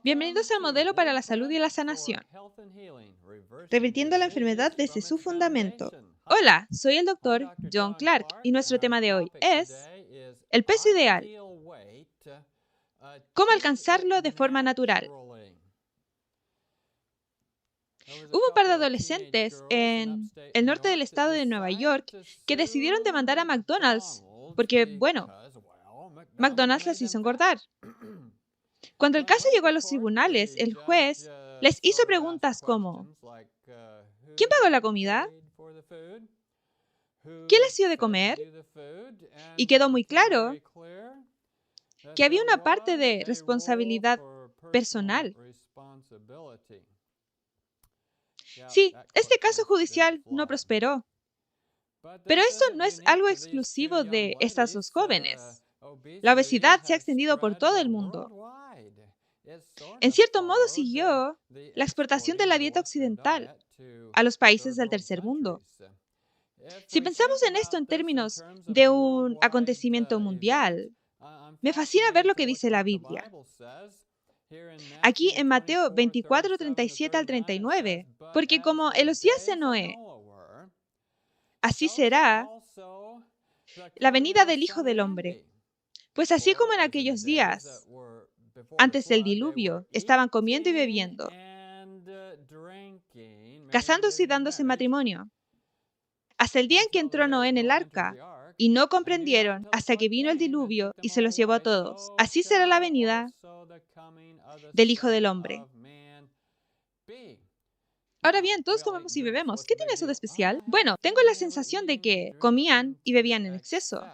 Bienvenidos al modelo para la salud y la sanación, revirtiendo la enfermedad desde su fundamento. Hola, soy el doctor John Clark y nuestro tema de hoy es el peso ideal. ¿Cómo alcanzarlo de forma natural? Hubo un par de adolescentes en el norte del estado de Nueva York que decidieron demandar a McDonald's porque, bueno, McDonald's les hizo engordar. Cuando el caso llegó a los tribunales, el juez les hizo preguntas como: ¿quién pagó la comida? ¿Quién les dio de comer? Y quedó muy claro que había una parte de responsabilidad personal. Sí, este caso judicial no prosperó. Pero esto no es algo exclusivo de estas dos jóvenes. La obesidad se ha extendido por todo el mundo. En cierto modo siguió la exportación de la dieta occidental a los países del tercer mundo. Si pensamos en esto en términos de un acontecimiento mundial, me fascina ver lo que dice la Biblia. Aquí en Mateo 24, 37 al 39, porque como en los días de Noé, así será la venida del Hijo del Hombre. Pues así como en aquellos días, antes del diluvio, estaban comiendo y bebiendo, casándose y dándose en matrimonio, hasta el día en que entró Noé en el arca, y no comprendieron hasta que vino el diluvio y se los llevó a todos. Así será la venida del Hijo del Hombre. Ahora bien, todos comemos y bebemos. ¿Qué tiene eso de especial? Bueno, tengo la sensación de que comían y bebían en exceso.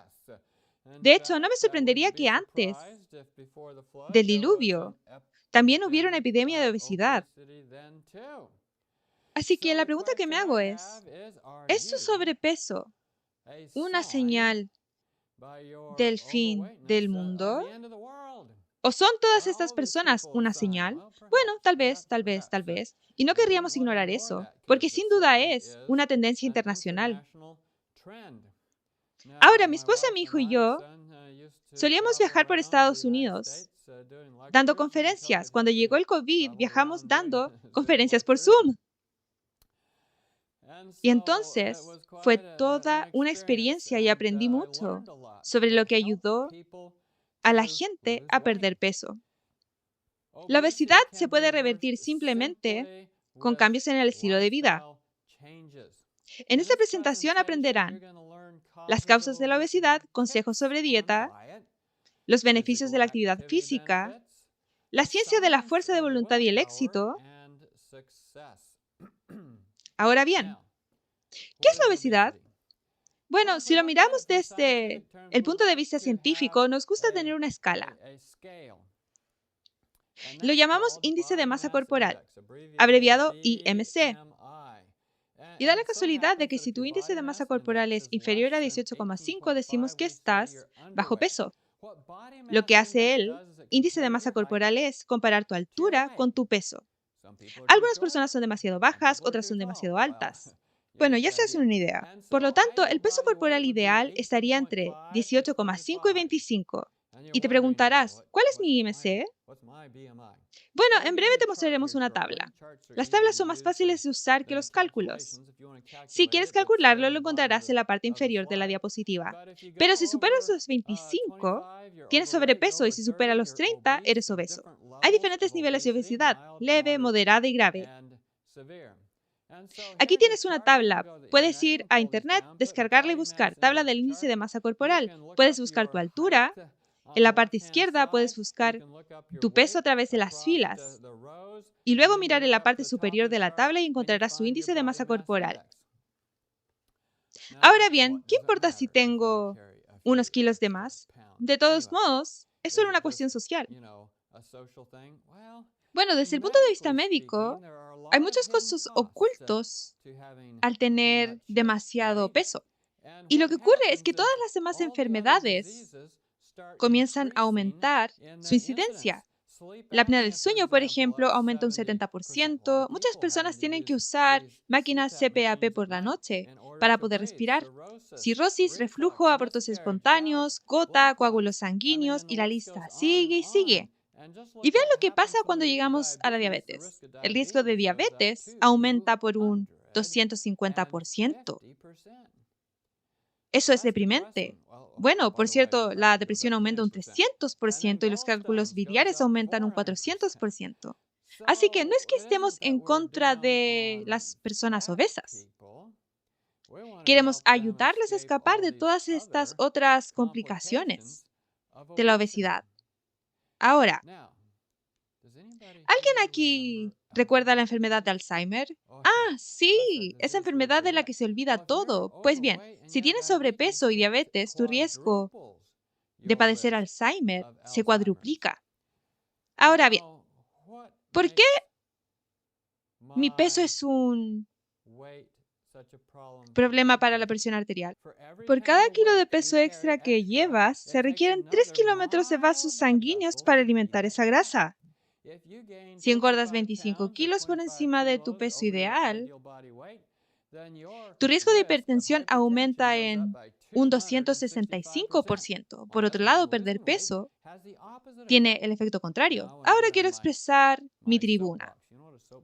De hecho, no me sorprendería que antes del diluvio también hubiera una epidemia de obesidad. Así que la pregunta que me hago ¿es su sobrepeso una señal del fin del mundo? ¿O son todas estas personas una señal? Bueno, tal vez, tal vez, tal vez. Y no querríamos ignorar eso, porque sin duda es una tendencia internacional. Ahora, mi esposa, mi hijo y yo solíamos viajar por Estados Unidos dando conferencias. Cuando llegó el COVID, viajamos dando conferencias por Zoom. Y entonces fue toda una experiencia y aprendí mucho sobre lo que ayudó a la gente a perder peso. La obesidad se puede revertir simplemente con cambios en el estilo de vida. En esta presentación aprenderán las causas de la obesidad, consejos sobre dieta, los beneficios de la actividad física, la ciencia de la fuerza de voluntad y el éxito. Ahora bien, ¿qué es la obesidad? Bueno, si lo miramos desde el punto de vista científico, nos gusta tener una escala. Lo llamamos índice de masa corporal, abreviado IMC. Y da la casualidad de que si tu índice de masa corporal es inferior a 18,5, decimos que estás bajo peso. Lo que hace el índice de masa corporal es comparar tu altura con tu peso. Algunas personas son demasiado bajas, otras son demasiado altas. Bueno, ya se hacen una idea. Por lo tanto, el peso corporal ideal estaría entre 18,5 y 25. Y te preguntarás, ¿cuál es mi IMC? Bueno, en breve te mostraremos una tabla. Las tablas son más fáciles de usar que los cálculos. Si quieres calcularlo, lo encontrarás en la parte inferior de la diapositiva. Pero si superas los 25, tienes sobrepeso y si superas los 30, eres obeso. Hay diferentes niveles de obesidad, leve, moderada y grave. Aquí tienes una tabla. Puedes ir a internet, descargarla y buscar tabla del índice de masa corporal. Puedes buscar tu altura. En la parte izquierda puedes buscar tu peso a través de las filas. Y luego mirar en la parte superior de la tabla y encontrarás su índice de masa corporal. Ahora bien, ¿qué importa si tengo unos kilos de más? De todos modos, es solo una cuestión social. Bueno, desde el punto de vista médico, hay muchos costos ocultos al tener demasiado peso. Y lo que ocurre es que todas las demás enfermedades comienzan a aumentar su incidencia. La apnea del sueño, por ejemplo, aumenta un 70%. Muchas personas tienen que usar máquinas CPAP por la noche para poder respirar. Cirrosis, reflujo, abortos espontáneos, gota, coágulos sanguíneos y la lista sigue y sigue. Y vean lo que pasa cuando llegamos a la diabetes. El riesgo de diabetes aumenta por un 250%. Eso es deprimente. Bueno, por cierto, la depresión aumenta un 300% y los cálculos biliares aumentan un 400%. Así que no es que estemos en contra de las personas obesas. Queremos ayudarles a escapar de todas estas otras complicaciones de la obesidad. Ahora, ¿alguien aquí recuerda la enfermedad de Alzheimer? Ah, sí, esa enfermedad de la que se olvida todo. Pues bien, si tienes sobrepeso y diabetes, tu riesgo de padecer Alzheimer se cuadruplica. Ahora bien, ¿por qué mi peso es un problema para la presión arterial? Por cada kilo de peso extra que llevas, se requieren 3 kilómetros de vasos sanguíneos para alimentar esa grasa. Si engordas 25 kilos por encima de tu peso ideal, tu riesgo de hipertensión aumenta en un 265%. Por otro lado, perder peso tiene el efecto contrario. Ahora quiero expresar mi tribuna.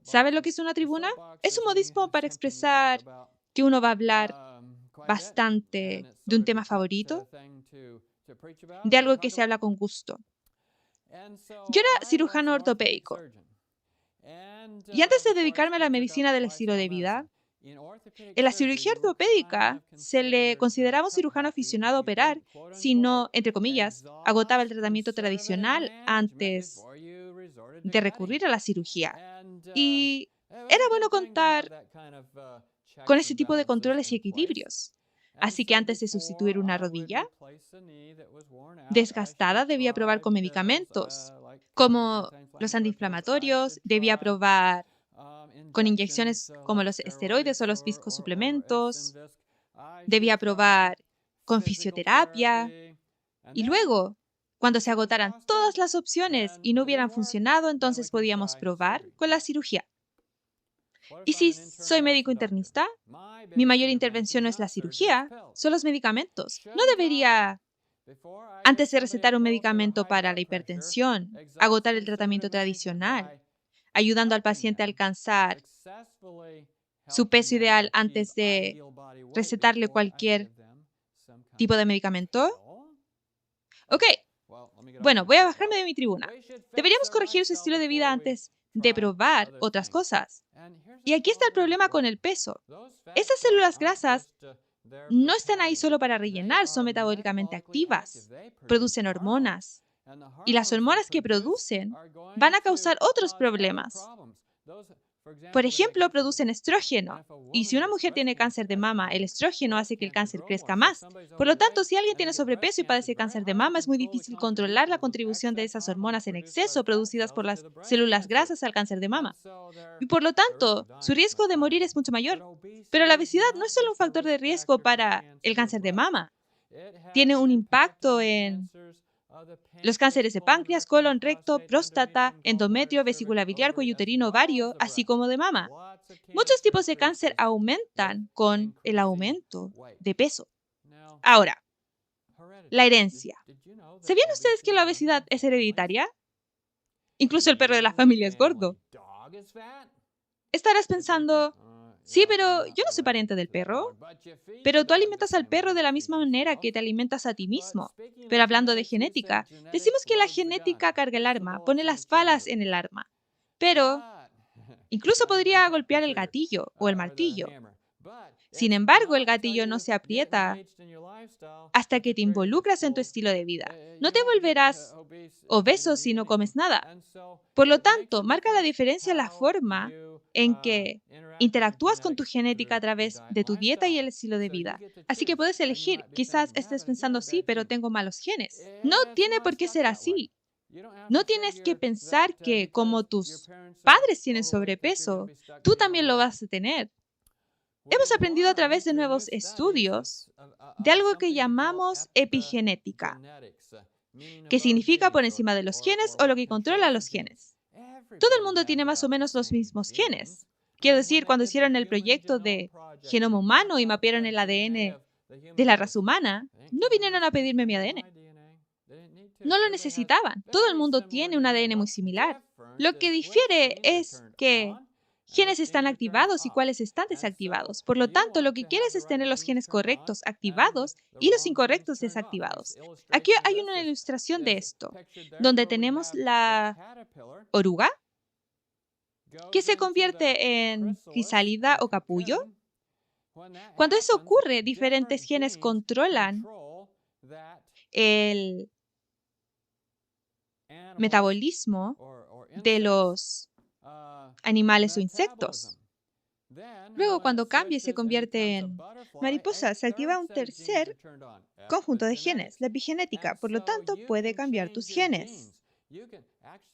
¿Sabes lo que es una tribuna? Es un modismo para expresar que uno va a hablar bastante de un tema favorito, de algo que se habla con gusto. Yo era cirujano ortopédico y antes de dedicarme a la medicina del estilo de vida, en la cirugía ortopédica se le consideraba un cirujano aficionado a operar si no, entre comillas, agotaba el tratamiento tradicional antes de recurrir a la cirugía. Y era bueno contar con ese tipo de controles y equilibrios. Así que antes de sustituir una rodilla desgastada, debía probar con medicamentos, como los antiinflamatorios, debía probar con inyecciones como los esteroides o los viscosuplementos, debía probar con fisioterapia y luego, cuando se agotaran todas las opciones y no hubieran funcionado, entonces podíamos probar con la cirugía. Y si soy médico internista, mi mayor intervención no es la cirugía, son los medicamentos. No debería, antes de recetar un medicamento para la hipertensión, agotar el tratamiento tradicional, ayudando al paciente a alcanzar su peso ideal antes de recetarle cualquier tipo de medicamento. Ok, bueno, voy a bajarme de mi tribuna. Deberíamos corregir su estilo de vida antes de probar otras cosas. Y aquí está el problema con el peso. Esas células grasas no están ahí solo para rellenar, son metabólicamente activas, producen hormonas. Y las hormonas que producen van a causar otros problemas. Por ejemplo, producen estrógeno. Y si una mujer tiene cáncer de mama, el estrógeno hace que el cáncer crezca más. Por lo tanto, si alguien tiene sobrepeso y padece cáncer de mama, es muy difícil controlar la contribución de esas hormonas en exceso producidas por las células grasas al cáncer de mama. Y por lo tanto, su riesgo de morir es mucho mayor. Pero la obesidad no es solo un factor de riesgo para el cáncer de mama. Tiene un impacto en los cánceres de páncreas, colon, recto, próstata, endometrio, vesícula biliar, cuello uterino, ovario, así como de mama. Muchos tipos de cáncer aumentan con el aumento de peso. Ahora, la herencia. ¿Sabían ustedes que la obesidad es hereditaria? Incluso el perro de la familia es gordo. Estarás pensando, sí, pero yo no soy pariente del perro. Pero tú alimentas al perro de la misma manera que te alimentas a ti mismo. Pero hablando de genética, decimos que la genética carga el arma, pone las balas en el arma. Pero incluso podría golpear el gatillo o el martillo. Sin embargo, el gatillo no se aprieta hasta que te involucras en tu estilo de vida. No te volverás obeso si no comes nada. Por lo tanto, marca la diferencia la forma en que interactúas con tu genética a través de tu dieta y el estilo de vida. Así que puedes elegir. Quizás estés pensando, sí, pero tengo malos genes. No tiene por qué ser así. No tienes que pensar que como tus padres tienen sobrepeso, tú también lo vas a tener. Hemos aprendido a través de nuevos estudios de algo que llamamos epigenética, que significa por encima de los genes o lo que controla los genes. Todo el mundo tiene más o menos los mismos genes. Quiero decir, cuando hicieron el proyecto de genoma humano y mapearon el ADN de la raza humana, no vinieron a pedirme mi ADN. No lo necesitaban. Todo el mundo tiene un ADN muy similar. Lo que difiere es que genes están activados y cuáles están desactivados. Por lo tanto, lo que quieres es tener los genes correctos activados y los incorrectos desactivados. Aquí hay una ilustración de esto, donde tenemos la oruga, que se convierte en crisálida o capullo. Cuando eso ocurre, diferentes genes controlan el metabolismo de los animales o insectos. Luego, cuando cambia y se convierte en mariposa, se activa un tercer conjunto de genes, la epigenética. Por lo tanto, puede cambiar tus genes.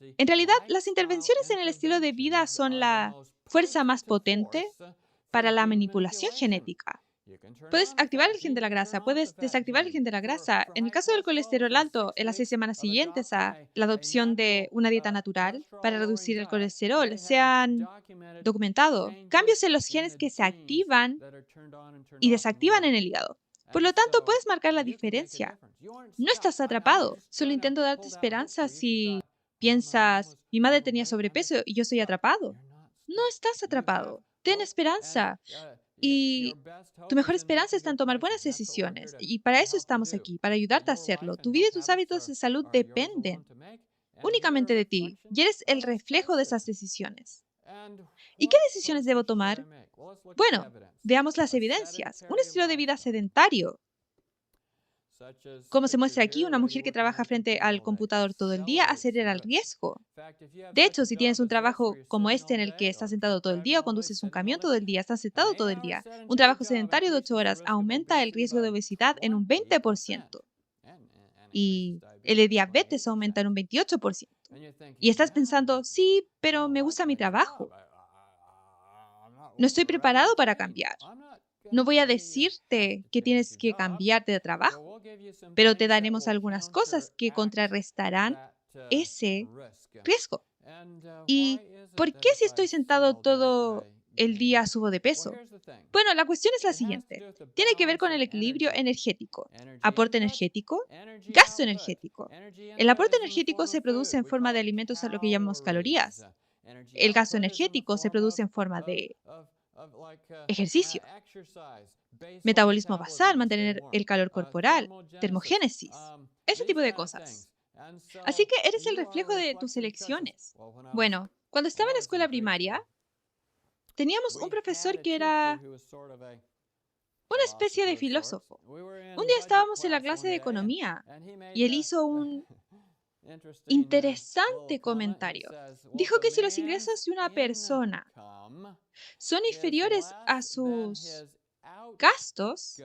En realidad, las intervenciones en el estilo de vida son la fuerza más potente para la manipulación genética. Puedes activar el gen de la grasa, puedes desactivar el gen de la grasa. En el caso del colesterol alto, en las 6 semanas siguientes a la adopción de una dieta natural para reducir el colesterol, se han documentado cambios en los genes que se activan y desactivan en el hígado. Por lo tanto, puedes marcar la diferencia. No estás atrapado. Solo intento darte esperanza si piensas, mi madre tenía sobrepeso y yo estoy atrapado. No estás atrapado. Ten esperanza. Y tu mejor esperanza está en tomar buenas decisiones. Y para eso estamos aquí, para ayudarte a hacerlo. Tu vida y tus hábitos de salud dependen únicamente de ti. Y eres el reflejo de esas decisiones. ¿Y qué decisiones debo tomar? Bueno, veamos las evidencias. Un estilo de vida sedentario. Como se muestra aquí, una mujer que trabaja frente al computador todo el día acelera el riesgo. De hecho, si tienes un trabajo como este en el que estás sentado todo el día o conduces un camión todo el día, estás sentado todo el día, un trabajo sedentario de 8 horas aumenta el riesgo de obesidad en un 20% y el de diabetes aumenta en un 28%. Y estás pensando, sí, pero me gusta mi trabajo. No estoy preparado para cambiar. No voy a decirte que tienes que cambiarte de trabajo, pero te daremos algunas cosas que contrarrestarán ese riesgo. ¿Y por qué si estoy sentado todo el día subo de peso? Bueno, la cuestión es la siguiente. Tiene que ver con el equilibrio energético. Aporte energético, gasto energético. El aporte energético se produce en forma de alimentos a lo que llamamos calorías. El gasto energético se produce en forma de ejercicio, metabolismo basal, mantener el calor corporal, termogénesis, ese tipo de cosas. Así que eres el reflejo de tus elecciones. Bueno, cuando estaba en la escuela primaria, teníamos un profesor que era una especie de filósofo. Un día estábamos en la clase de economía y él hizo un interesante comentario. Dijo que si los ingresos de una persona son inferiores a sus gastos,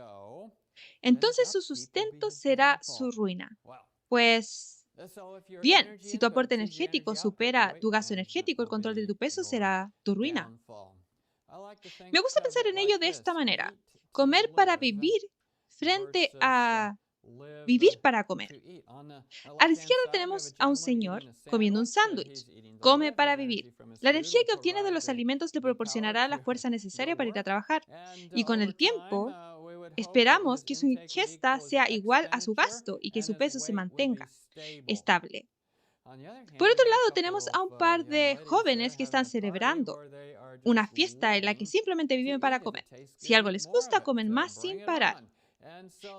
entonces su sustento será su ruina. Pues bien, si tu aporte energético supera tu gasto energético, el control de tu peso será tu ruina. Me gusta pensar en ello de esta manera. Comer para vivir frente a vivir para comer. A la izquierda tenemos a un señor comiendo un sándwich. Come para vivir. La energía que obtiene de los alimentos le proporcionará la fuerza necesaria para ir a trabajar. Y con el tiempo, esperamos que su ingesta sea igual a su gasto y que su peso se mantenga estable. Por otro lado, tenemos a un par de jóvenes que están celebrando una fiesta en la que simplemente viven para comer. Si algo les gusta, comen más sin parar.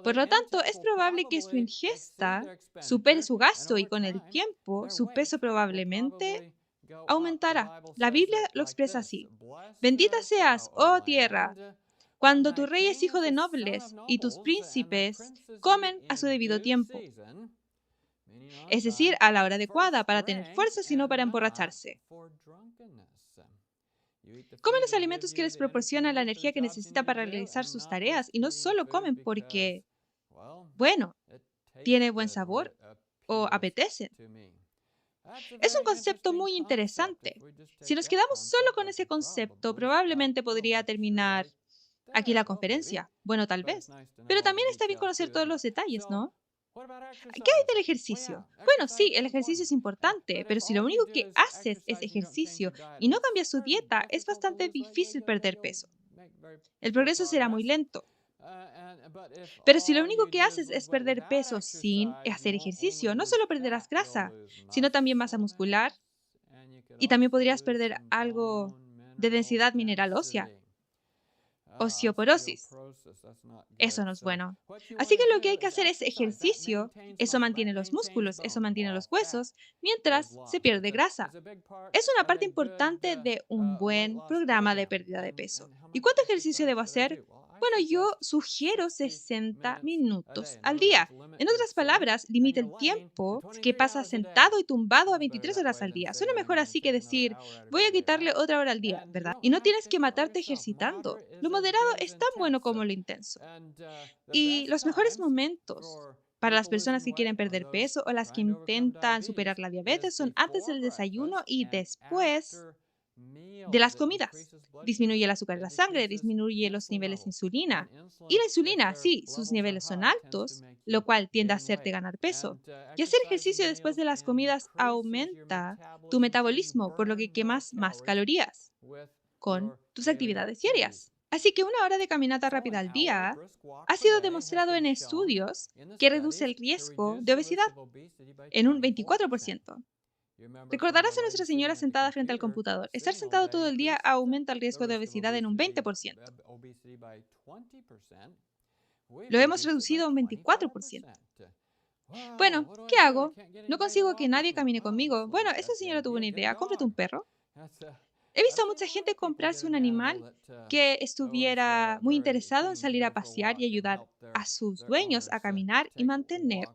Por lo tanto, es probable que su ingesta supere su gasto y con el tiempo su peso probablemente aumentará. La Biblia lo expresa así. Bendita seas, oh tierra, cuando tu rey es hijo de nobles y tus príncipes comen a su debido tiempo. Es decir, a la hora adecuada para tener fuerzas y no para emborracharse. Comen los alimentos que les proporcionan la energía que necesitan para realizar sus tareas y no solo comen porque, bueno, tiene buen sabor o apetece. Es un concepto muy interesante. Si nos quedamos solo con ese concepto, probablemente podría terminar aquí la conferencia. Bueno, tal vez. Pero también está bien conocer todos los detalles, ¿no? ¿Qué hay del ejercicio? Bueno, sí, el ejercicio es importante, pero si lo único que haces es ejercicio y no cambias su dieta, es bastante difícil perder peso. El progreso será muy lento. Pero si lo único que haces es perder peso sin hacer ejercicio, no solo perderás grasa, sino también masa muscular y también podrías perder algo de densidad mineral ósea, osteoporosis. Eso no es bueno. Así que lo que hay que hacer es ejercicio. Eso mantiene los músculos, eso mantiene los huesos, mientras se pierde grasa. Es una parte importante de un buen programa de pérdida de peso. ¿Y cuánto ejercicio debo hacer? Bueno, yo sugiero 60 minutos al día. En otras palabras, limita el tiempo que pasas sentado y tumbado a 23 horas al día. Suena mejor así que decir, voy a quitarle otra hora al día, ¿verdad? Y no tienes que matarte ejercitando. Lo moderado es tan bueno como lo intenso. Y los mejores momentos para las personas que quieren perder peso o las que intentan superar la diabetes son antes del desayuno y después de las comidas. Disminuye el azúcar en la sangre, disminuye los niveles de insulina. Y la insulina, sí, sus niveles son altos, lo cual tiende a hacerte ganar peso. Y hacer ejercicio después de las comidas aumenta tu metabolismo, por lo que quemas más calorías con tus actividades diarias. Así que una hora de caminata rápida al día ha sido demostrado en estudios que reduce el riesgo de obesidad en un 24%. Recordarás a Nuestra Señora sentada frente al computador. Estar sentado todo el día aumenta el riesgo de obesidad en un 20%. Lo hemos reducido a un 24%. Bueno, ¿qué hago? No consigo que nadie camine conmigo. Bueno, esa señora tuvo una idea. Cómprate un perro. He visto a mucha gente comprarse un animal que estuviera muy interesado en salir a pasear y ayudar a sus dueños a caminar y mantener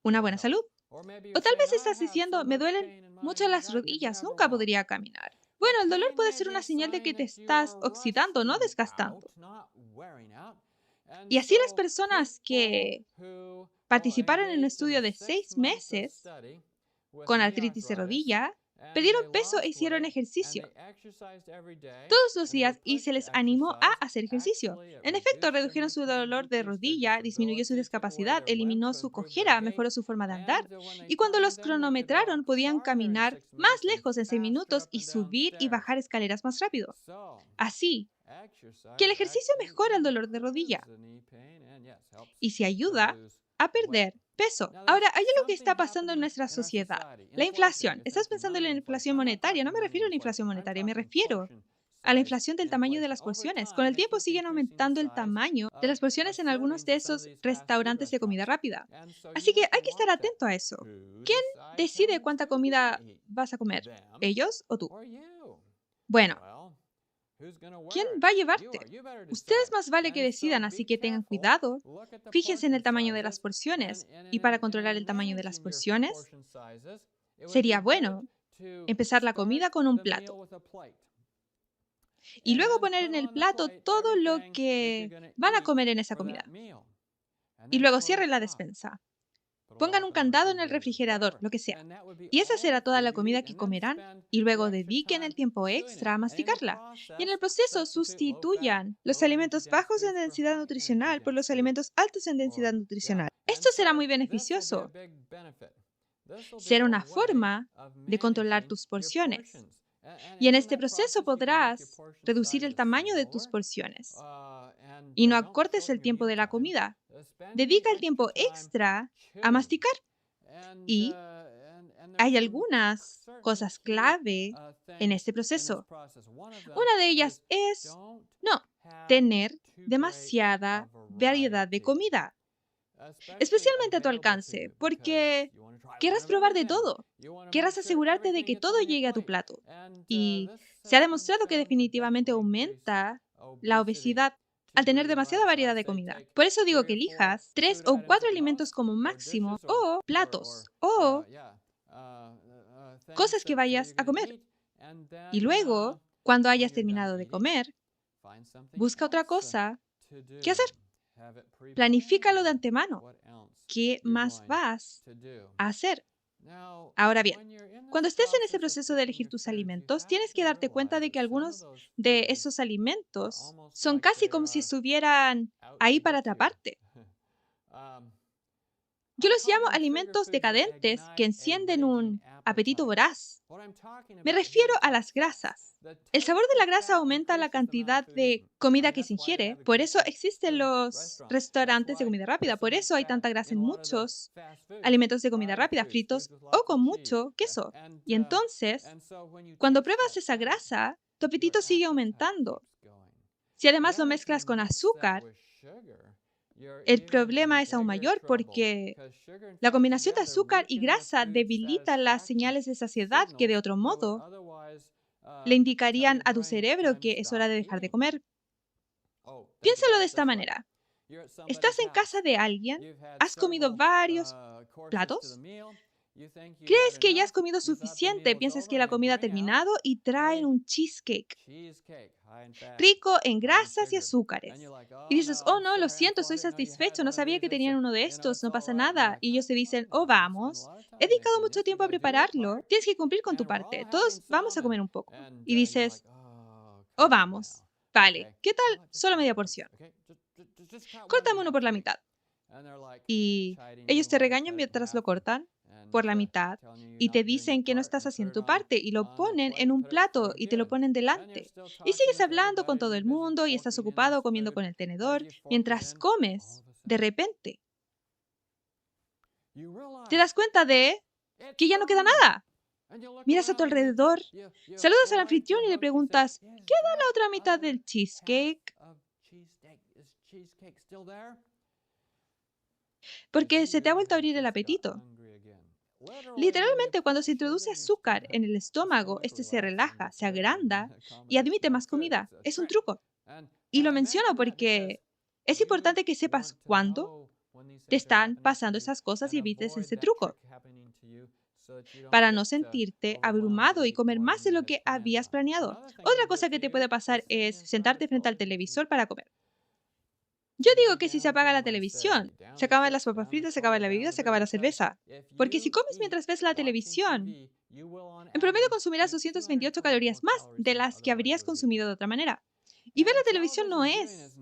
una buena salud. O tal vez estás diciendo, me duelen mucho las rodillas, nunca podría caminar. Bueno, el dolor puede ser una señal de que te estás oxidando, no desgastando. Y así las personas que participaron en un estudio de 6 meses con artritis de rodilla, perdieron peso e hicieron ejercicio todos los días y se les animó a hacer ejercicio. En efecto, redujeron su dolor de rodilla, disminuyó su discapacidad, eliminó su cojera, mejoró su forma de andar. Y cuando los cronometraron, podían caminar más lejos en 6 minutos y subir y bajar escaleras más rápido. Así que el ejercicio mejora el dolor de rodilla y se ayuda a perder peso. Ahora, hay algo que está pasando en nuestra sociedad. La inflación. ¿Estás pensando en la inflación monetaria? No me refiero a la inflación monetaria, me refiero a la inflación del tamaño de las porciones. Con el tiempo siguen aumentando el tamaño de las porciones en algunos de esos restaurantes de comida rápida. Así que hay que estar atento a eso. ¿Quién decide cuánta comida vas a comer? ¿Ellos o tú? Bueno, ¿quién va a llevarte? Ustedes más vale que decidan, así que tengan cuidado. Fíjense en el tamaño de las porciones. Y para controlar el tamaño de las porciones, sería bueno empezar la comida con un plato. Y luego poner en el plato todo lo que van a comer en esa comida. Y luego cierren la despensa. Pongan un candado en el refrigerador, lo que sea. Y esa será toda la comida que comerán. Y luego dediquen el tiempo extra a masticarla. Y en el proceso sustituyan los alimentos bajos en densidad nutricional por los alimentos altos en densidad nutricional. Esto será muy beneficioso. Será una forma de controlar tus porciones. Y en este proceso podrás reducir el tamaño de tus porciones. Y no acortes el tiempo de la comida. Dedica el tiempo extra a masticar. Y hay algunas cosas clave en este proceso. Una de ellas es no tener demasiada variedad de comida, especialmente a tu alcance, porque querrás probar de todo. Querrás asegurarte de que todo llegue a tu plato. Y se ha demostrado que definitivamente aumenta la obesidad al tener demasiada variedad de comida. Por eso digo que elijas 3 o 4 alimentos como máximo o platos o cosas que vayas a comer. Y luego, cuando hayas terminado de comer, busca otra cosa que hacer. Planifícalo de antemano. ¿Qué más vas a hacer? Ahora bien, cuando estés en ese proceso de elegir tus alimentos, tienes que darte cuenta de que algunos de esos alimentos son casi como si estuvieran ahí para atraparte. Yo los llamo alimentos decadentes que encienden un apetito voraz. Me refiero a las grasas. El sabor de la grasa aumenta la cantidad de comida que se ingiere. Por eso existen los restaurantes de comida rápida. Por eso hay tanta grasa en muchos alimentos de comida rápida, fritos o con mucho queso. Y entonces, cuando pruebas esa grasa, tu apetito sigue aumentando. Si además lo mezclas con azúcar, el problema es aún mayor porque la combinación de azúcar y grasa debilita las señales de saciedad que de otro modo le indicarían a tu cerebro que es hora de dejar de comer. Piénsalo de esta manera. Estás en casa de alguien, has comido varios platos, crees que ya has comido suficiente, piensas que la comida ha terminado y traen un cheesecake rico en grasas y azúcares. Y dices, oh no, lo siento, estoy satisfecho, no sabía que tenían uno de estos, no pasa nada. Y ellos te dicen, oh vamos, he dedicado mucho tiempo a prepararlo, tienes que cumplir con tu parte, todos vamos a comer un poco. Y dices, oh vamos, vale, ¿qué tal? Solo media porción. Córtame uno por la mitad. Y ellos te regañan mientras lo cortan por la mitad y te dicen que no estás haciendo tu parte y lo ponen en un plato y te lo ponen delante. Y sigues hablando con todo el mundo y estás ocupado comiendo con el tenedor mientras comes. De repente, te das cuenta de que ya no queda nada. Miras a tu alrededor, saludas al anfitrión y le preguntas, ¿queda la otra mitad del cheesecake? Porque se te ha vuelto a abrir el apetito. Literalmente, cuando se introduce azúcar en el estómago, este se relaja, se agranda y admite más comida. Es un truco. Y lo menciono porque es importante que sepas cuándo te están pasando esas cosas y evites ese truco, para no sentirte abrumado y comer más de lo que habías planeado. Otra cosa que te puede pasar es sentarte frente al televisor para comer. Yo digo que si se apaga la televisión, se acaban las papas fritas, se acaba la bebida, se acaba la cerveza. Porque si comes mientras ves la televisión, en promedio consumirás 228 calorías más de las que habrías consumido de otra manera. Y ver la televisión no es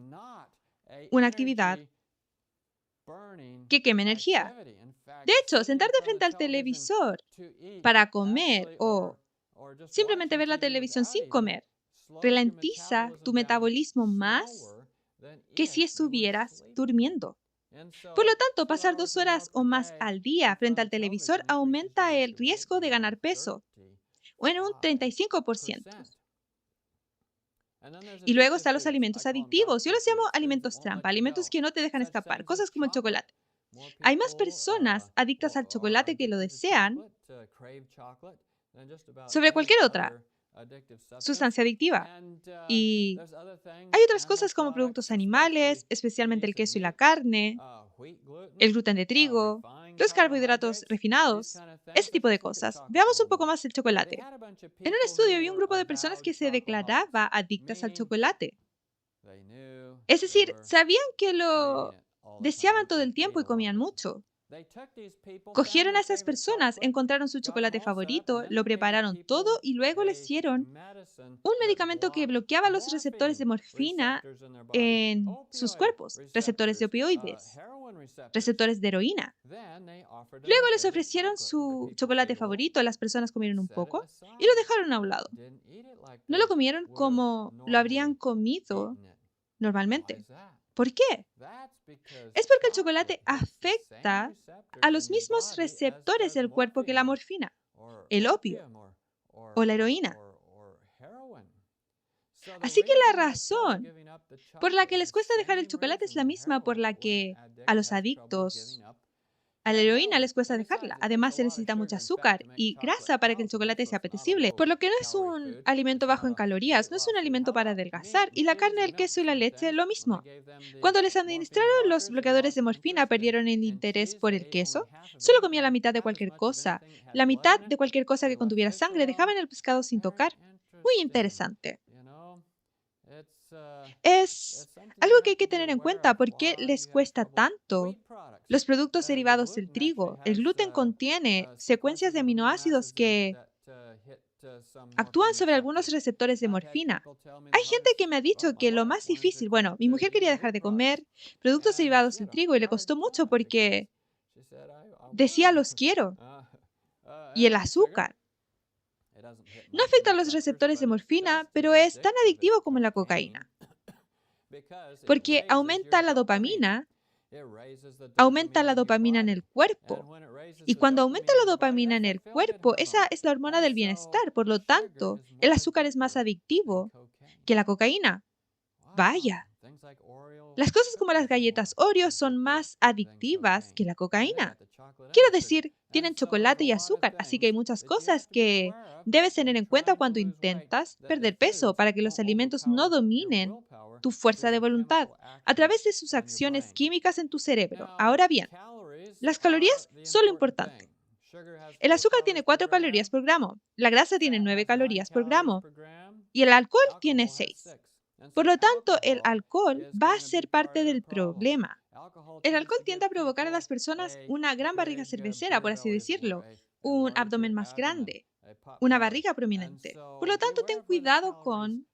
una actividad que queme energía. De hecho, sentarte frente al televisor para comer o simplemente ver la televisión sin comer ralentiza tu metabolismo más que si estuvieras durmiendo. Por lo tanto, pasar 2 horas o más al día frente al televisor aumenta el riesgo de ganar peso, o en un 35%. Y luego están los alimentos adictivos. Yo los llamo alimentos trampa, alimentos que no te dejan escapar, cosas como el chocolate. Hay más personas adictas al chocolate que lo desean sobre cualquier otra sustancia adictiva. Y hay otras cosas como productos animales, especialmente el queso y la carne, el gluten de trigo, los carbohidratos refinados, ese tipo de cosas. Veamos un poco más el chocolate. En un estudio vi un grupo de personas que se declaraba adictas al chocolate. Es decir, sabían que lo deseaban todo el tiempo y comían mucho. Cogieron a esas personas, encontraron su chocolate favorito, lo prepararon todo y luego les dieron un medicamento que bloqueaba los receptores de morfina en sus cuerpos, receptores de opioides, receptores de heroína. Luego les ofrecieron su chocolate favorito, las personas comieron un poco y lo dejaron a un lado. No lo comieron como lo habrían comido normalmente. ¿Por qué? Es porque el chocolate afecta a los mismos receptores del cuerpo que la morfina, el opio o la heroína. Así que la razón por la que les cuesta dejar el chocolate es la misma por la que a los adictos a la heroína les cuesta dejarla. Además, se necesita mucho azúcar y grasa para que el chocolate sea apetecible, por lo que no es un alimento bajo en calorías, no es un alimento para adelgazar. Y la carne, el queso y la leche, lo mismo. Cuando les administraron los bloqueadores de morfina, perdieron el interés por el queso. Solo comían la mitad de cualquier cosa. La mitad de cualquier cosa que contuviera sangre, dejaban el pescado sin tocar. Muy interesante. Es algo que hay que tener en cuenta. ¿Por qué les cuesta tanto? Los productos derivados del trigo. El gluten contiene secuencias de aminoácidos que actúan sobre algunos receptores de morfina. Hay gente que me ha dicho que lo más difícil, bueno, mi mujer quería dejar de comer productos derivados del trigo y le costó mucho porque decía los quiero. y el azúcar. No afecta a los receptores de morfina, pero es tan adictivo como la cocaína, porque aumenta la dopamina en el cuerpo. Y cuando aumenta la dopamina en el cuerpo, esa es la hormona del bienestar. Por lo tanto, el azúcar es más adictivo que la cocaína. Vaya, las cosas como las galletas Oreo son más adictivas que la cocaína. Quiero decir, tienen chocolate y azúcar, así que hay muchas cosas que debes tener en cuenta cuando intentas perder peso para que los alimentos no dominen tu fuerza de voluntad a través de sus acciones químicas en tu cerebro. Ahora bien, las calorías son lo importante. El azúcar tiene 4 calorías por gramo, la grasa tiene 9 calorías por gramo y el alcohol tiene 6. Por lo tanto, el alcohol va a ser parte del problema. El alcohol tiende a provocar a las personas una gran barriga cervecera, por así decirlo, un abdomen más grande, una barriga prominente. Por lo tanto, ten cuidado con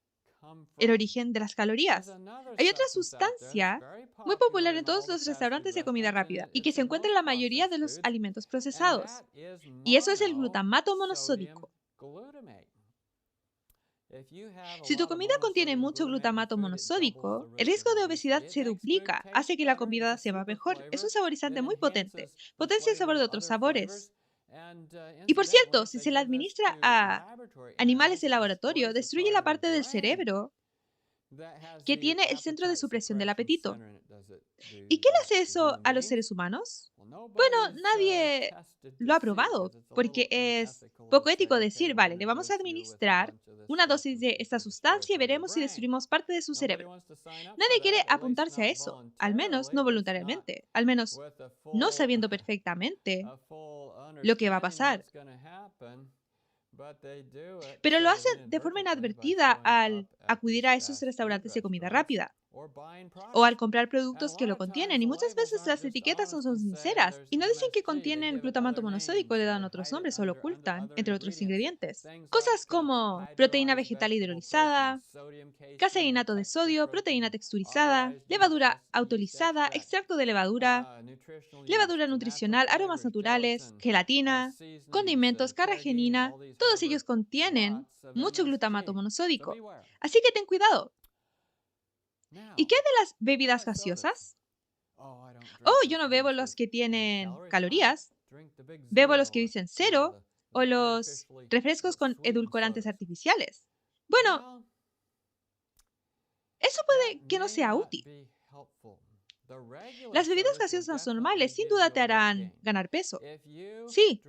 el origen de las calorías. Hay otra sustancia muy popular en todos los restaurantes de comida rápida y que se encuentra en la mayoría de los alimentos procesados, y eso es el glutamato monosódico. Si tu comida contiene mucho glutamato monosódico, el riesgo de obesidad se duplica, hace que la comida sepa mejor. Es un saborizante muy potente, potencia el sabor de otros sabores. Y por cierto, si se le administra a animales de laboratorio, destruye la parte del cerebro que tiene el centro de supresión del apetito. ¿Y qué le hace eso a los seres humanos? Bueno, nadie lo ha probado, porque es poco ético decir, vale, le vamos a administrar una dosis de esta sustancia y veremos si destruimos parte de su cerebro. Nadie quiere apuntarse a eso, al menos no voluntariamente, al menos no sabiendo perfectamente lo que va a pasar. Pero lo hacen de forma inadvertida al acudir a esos restaurantes de comida rápida o al comprar productos que lo contienen, y muchas veces las etiquetas no son sinceras y no dicen que contienen glutamato monosódico, le dan otros nombres o lo ocultan, entre otros ingredientes. Cosas como proteína vegetal hidrolizada, caseinato de sodio, proteína texturizada, levadura autolizada, extracto de levadura, levadura nutricional, aromas naturales, gelatina, condimentos, carragenina, todos ellos contienen mucho glutamato monosódico. Así que ten cuidado. ¿Y qué de las bebidas gaseosas? Oh, yo no bebo los que tienen calorías, bebo los que dicen cero o los refrescos con edulcorantes artificiales. Bueno, eso puede que no sea útil. Las bebidas gaseosas normales sin duda te harán ganar peso. Sí,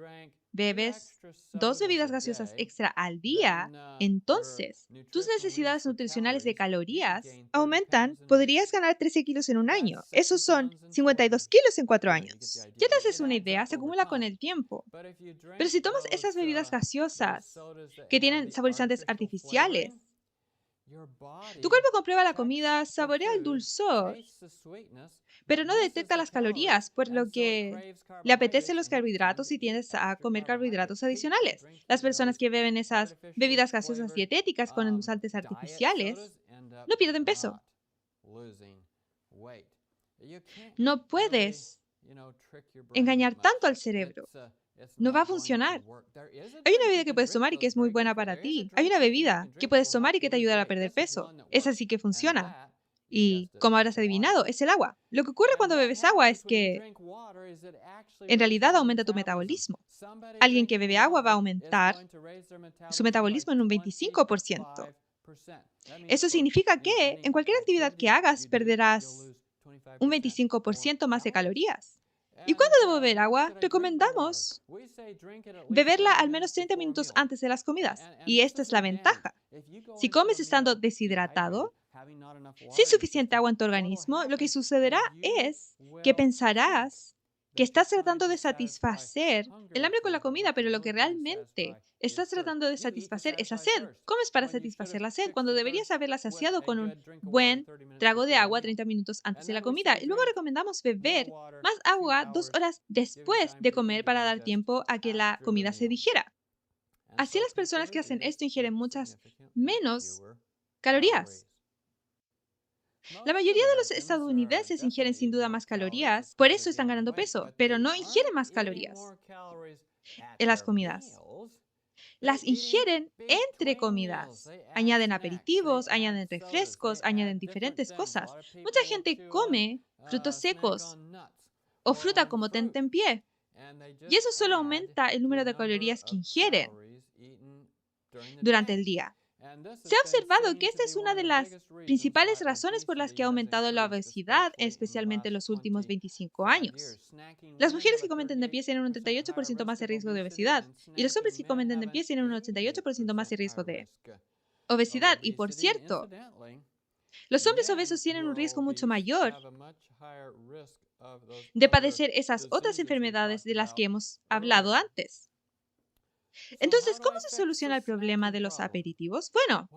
bebes 2 bebidas gaseosas extra al día, entonces tus necesidades nutricionales de calorías aumentan. Podrías ganar 13 kilos en un año. Esos son 52 kilos en 4 años. Ya te haces una idea, se acumula con el tiempo. Pero si tomas esas bebidas gaseosas que tienen saborizantes artificiales, tu cuerpo comprueba la comida, saborea el dulzor, pero no detecta las calorías, por lo que le apetecen los carbohidratos y tiendes a comer carbohidratos adicionales. Las personas que beben esas bebidas gaseosas dietéticas con endulzantes artificiales no pierden peso. No puedes engañar tanto al cerebro. No va a funcionar. Hay una bebida que puedes tomar y que es muy buena para ti. Hay una bebida que puedes tomar y que te ayudará a perder peso. Esa sí que funciona. Y como habrás adivinado, es el agua. Lo que ocurre cuando bebes agua es que en realidad aumenta tu metabolismo. Alguien que bebe agua va a aumentar su metabolismo en un 25%. Eso significa que en cualquier actividad que hagas perderás un 25% más de calorías. ¿Y cuándo debo beber agua? Recomendamos beberla al menos 30 minutos antes de las comidas. Y esta es la ventaja. Si comes estando deshidratado, sin suficiente agua en tu organismo, lo que sucederá es que pensarás que estás tratando de satisfacer el hambre con la comida, pero lo que realmente estás tratando de satisfacer es la sed. Comes para satisfacer la sed cuando deberías haberla saciado con un buen trago de agua 30 minutos antes de la comida. Y luego recomendamos beber más agua 2 horas después de comer para dar tiempo a que la comida se digiera. Así las personas que hacen esto ingieren muchas menos calorías. La mayoría de los estadounidenses ingieren sin duda más calorías, por eso están ganando peso, pero no ingieren más calorías. en las comidas. Las ingieren entre comidas. Añaden aperitivos, añaden refrescos, añaden diferentes cosas. Mucha gente come frutos secos o fruta como tentempié. Y eso solo aumenta el número de calorías que ingieren durante el día. Se ha observado que esta es una de las principales razones por las que ha aumentado la obesidad, especialmente en los últimos 25 años. Las mujeres que comen tentempié tienen un 38% más de riesgo de obesidad y los hombres que comen tentempié tienen un 88% más de riesgo de obesidad. Y por cierto, los hombres obesos tienen un riesgo mucho mayor de padecer esas otras enfermedades de las que hemos hablado antes. Entonces, ¿cómo se soluciona el problema de los aperitivos? Bueno,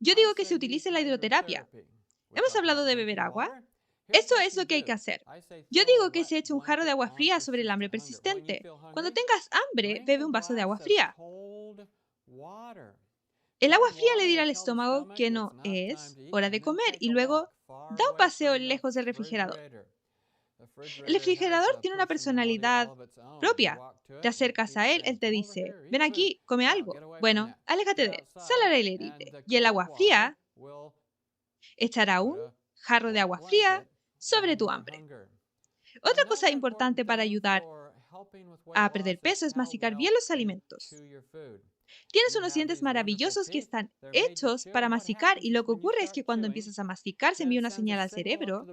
yo digo que se utilice la hidroterapia. Hemos hablado de beber agua. Eso es lo que hay que hacer. Yo digo que se eche un jarro de agua fría sobre el hambre persistente. Cuando tengas hambre, bebe un vaso de agua fría. El agua fría le dirá al estómago que no es hora de comer y luego da un paseo lejos del refrigerador. El refrigerador tiene una personalidad propia. Te acercas a él, él te dice, ven aquí, come algo. Bueno, aléjate de él, sal al aire libre. Y el agua fría echará un jarro de agua fría sobre tu hambre. Otra cosa importante para ayudar a perder peso es masticar bien los alimentos. Tienes unos dientes maravillosos que están hechos para masticar y lo que ocurre es que cuando empiezas a masticar se envía una señal al cerebro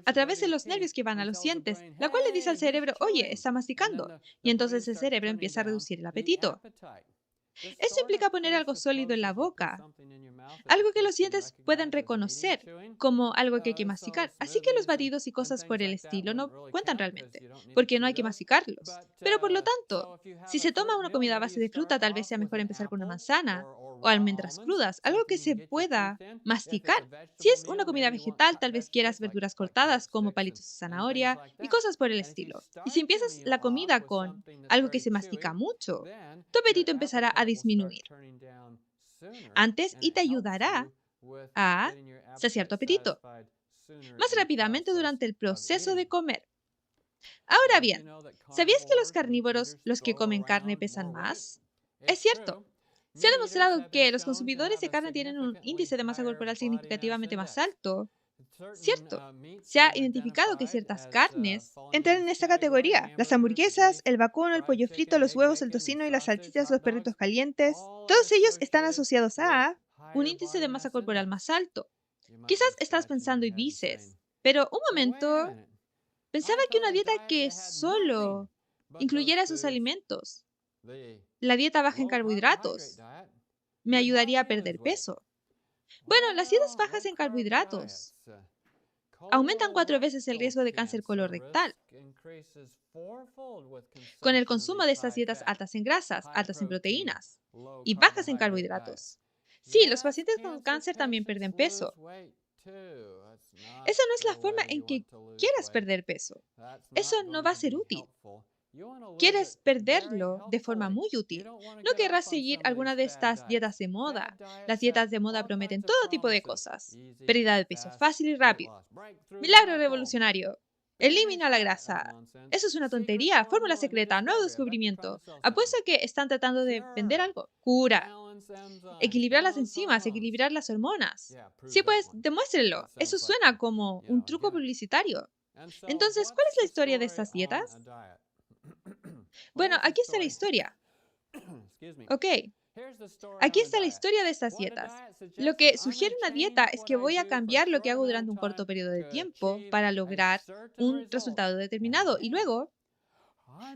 a través de los nervios que van a los dientes, la cual le dice al cerebro, oye, está masticando. Y entonces el cerebro empieza a reducir el apetito. Esto implica poner algo sólido en la boca, algo que los dientes pueden reconocer como algo que hay que masticar. Así que los batidos y cosas por el estilo no cuentan realmente, porque no hay que masticarlos. Pero por lo tanto, si se toma una comida a base de fruta, tal vez sea mejor empezar con una manzana o almendras crudas, algo que se pueda masticar. Si es una comida vegetal, tal vez quieras verduras cortadas como palitos de zanahoria y cosas por el estilo. Y si empiezas la comida con algo que se mastica mucho, tu apetito empezará a disminuir antes y te ayudará a saciar tu apetito más rápidamente durante el proceso de comer. Ahora bien, ¿sabías que los carnívoros, los que comen carne, pesan más? Es cierto. Se ha demostrado que los consumidores de carne tienen un índice de masa corporal significativamente más alto. Cierto. Se ha identificado que ciertas carnes entran en esta categoría. Las hamburguesas, el vacuno, el pollo frito, los huevos, el tocino y las salchichas, los perritos calientes. Todos ellos están asociados a un índice de masa corporal más alto. Quizás estás pensando y dices, pero un momento, pensaba que una dieta que solo incluyera esos alimentos, la dieta baja en carbohidratos, me ayudaría a perder peso. Bueno, las dietas bajas en carbohidratos aumentan 4 veces el riesgo de cáncer colorectal con el consumo de estas dietas altas en grasas, altas en proteínas y bajas en carbohidratos. Sí, los pacientes con cáncer también pierden peso. Esa no es la forma en que quieras perder peso. Eso no va a ser útil. Quieres perderlo de forma muy útil. No querrás seguir alguna de estas dietas de moda. Las dietas de moda prometen todo tipo de cosas. Pérdida de peso fácil y rápido. Milagro revolucionario. Elimina la grasa. Eso es una tontería. Fórmula secreta. Nuevo descubrimiento. Apuesto a que están tratando de vender algo. Cura. Equilibrar las enzimas, equilibrar las hormonas. Sí, pues, demuéstrenlo. Eso suena como un truco publicitario. Entonces, ¿cuál es la historia de estas dietas? Bueno, aquí está la historia. Ok, aquí está la historia de estas dietas. Lo que sugiere una dieta es que voy a cambiar lo que hago durante un corto periodo de tiempo para lograr un resultado determinado y luego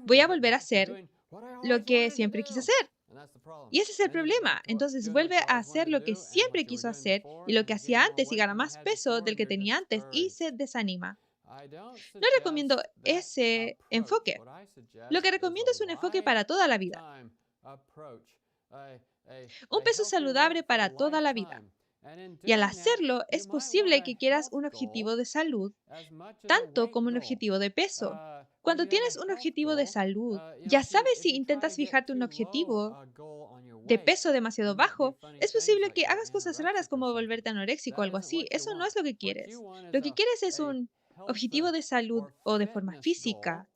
voy a volver a hacer lo que siempre quise hacer. Y ese es el problema. Entonces vuelve a hacer lo que siempre quiso hacer y lo que hacía antes y gana más peso del que tenía antes y se desanima. No recomiendo ese enfoque. Lo que recomiendo es un enfoque para toda la vida. Un peso saludable para toda la vida. Y al hacerlo, es posible que quieras un objetivo de salud, tanto como un objetivo de peso. Cuando tienes un objetivo de salud, ya sabes si intentas fijarte un objetivo de peso demasiado bajo, es posible que hagas cosas raras como volverte anoréxico o algo así. Eso no es lo que quieres. Lo que quieres es un objetivo de salud o de forma física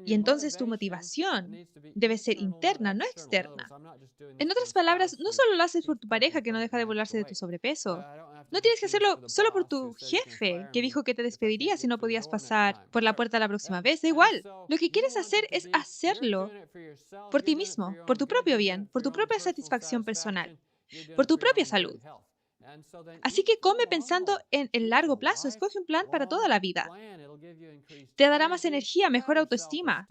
Y entonces tu motivación debe ser interna, no externa. En otras palabras, no solo lo haces por tu pareja que no deja de burlarse de tu sobrepeso. No tienes que hacerlo solo por tu jefe que dijo que te despediría si no podías pasar por la puerta la próxima vez. Da igual. Lo que quieres hacer es hacerlo por ti mismo, por tu propio bien, por tu propia satisfacción personal, por tu propia salud. Así que come pensando en el largo plazo. Escoge un plan para toda la vida. Te dará más energía, mejor autoestima,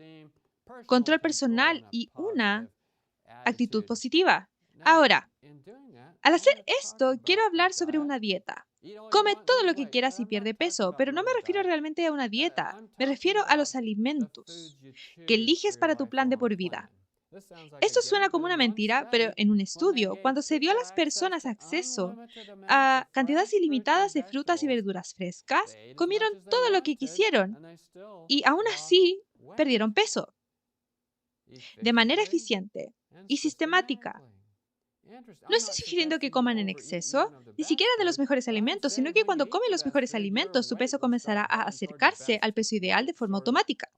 control personal y una actitud positiva. Ahora, al hacer esto, quiero hablar sobre una dieta. Come todo lo que quieras y pierde peso, pero no me refiero realmente a una dieta. Me refiero a los alimentos que eliges para tu plan de por vida. Esto suena como una mentira, pero en un estudio, cuando se dio a las personas acceso a cantidades ilimitadas de frutas y verduras frescas, comieron todo lo que quisieron y aún así perdieron peso de manera eficiente y sistemática. No estoy sugiriendo que coman en exceso, ni siquiera de los mejores alimentos, sino que cuando comen los mejores alimentos, su peso comenzará a acercarse al peso ideal de forma automática.